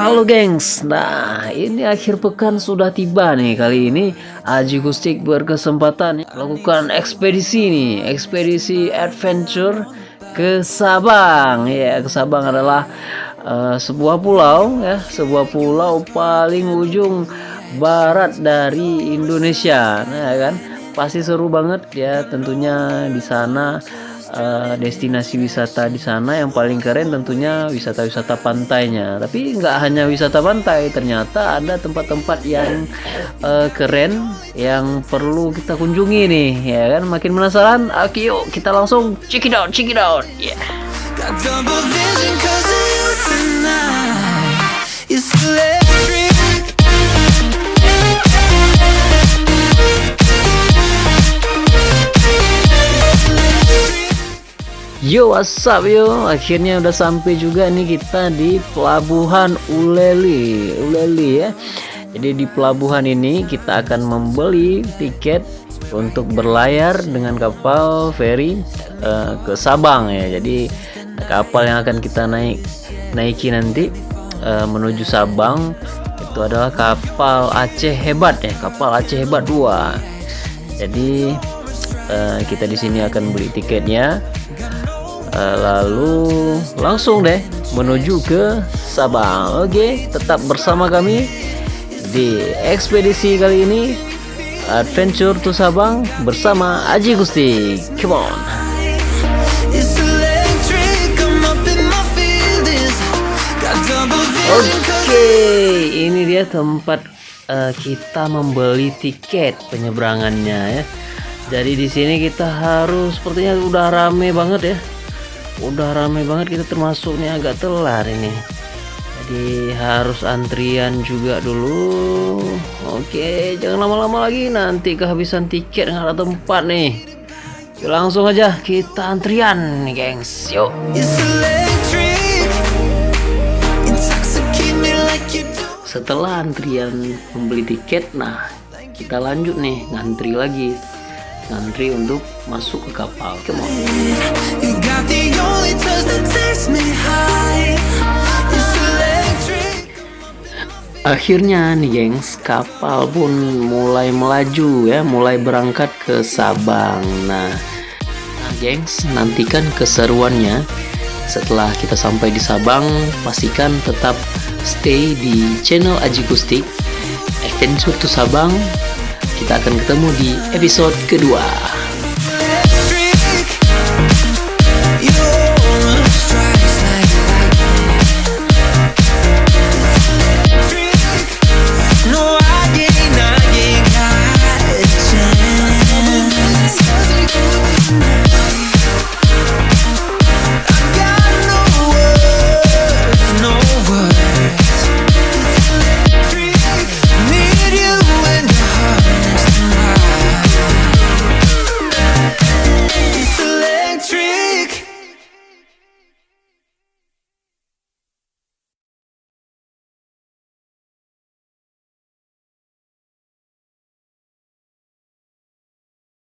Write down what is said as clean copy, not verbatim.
Halo gengs, nah ini akhir pekan sudah tiba nih. Kali ini Aji Gustik berkesempatan melakukan ekspedisi nih, ekspedisi adventure ke Sabang. Ya, ke Sabang adalah sebuah pulau ya, sebuah pulau paling ujung barat dari Indonesia. Nah, ya kan, pasti seru banget ya tentunya di sana. Destinasi wisata di sana yang paling keren tentunya wisata-wisata pantainya. Tapi nggak hanya wisata pantai, ternyata ada tempat-tempat yang keren yang perlu kita kunjungi nih, ya kan? Makin penasaran? Oke, yuk kita langsung check it out, check it out. Yeah. Yo, what's up yo? Akhirnya udah sampai juga nih kita di Pelabuhan Uleli ya. Jadi di pelabuhan ini kita akan membeli tiket untuk berlayar dengan kapal feri ke Sabang ya. Jadi kapal yang akan kita naiki nanti menuju Sabang itu adalah kapal Aceh Hebat ya, kapal Aceh Hebat 2. Jadi kita di sini akan beli tiketnya. Lalu langsung deh menuju ke Sabang. Oke, tetap bersama kami di ekspedisi kali ini, Adventure to Sabang bersama Aji Gusti. Come on. Oke, ini dia tempat kita membeli tiket penyeberangannya ya. Jadi di sini kita harus, sepertinya udah rame banget ya. Udah ramai banget, kita termasuk nih agak telat ini, jadi harus antrian juga dulu. Oke, jangan lama-lama lagi, nanti kehabisan tiket nggak ada tempat nih. Yuk, langsung aja kita antrian nih gengs, yuk. Setelah antrian membeli tiket, nah kita lanjut nih ngantri lagi, ngantri untuk masuk ke kapal. Come on. Akhirnya nih gengs, kapal pun mulai melaju ya, mulai berangkat ke Sabang. Nah gengs, nantikan keseruannya setelah kita sampai di Sabang. Pastikan tetap stay di channel Aji Gustik Adventure to Sabang. Kita akan ketemu di episode kedua.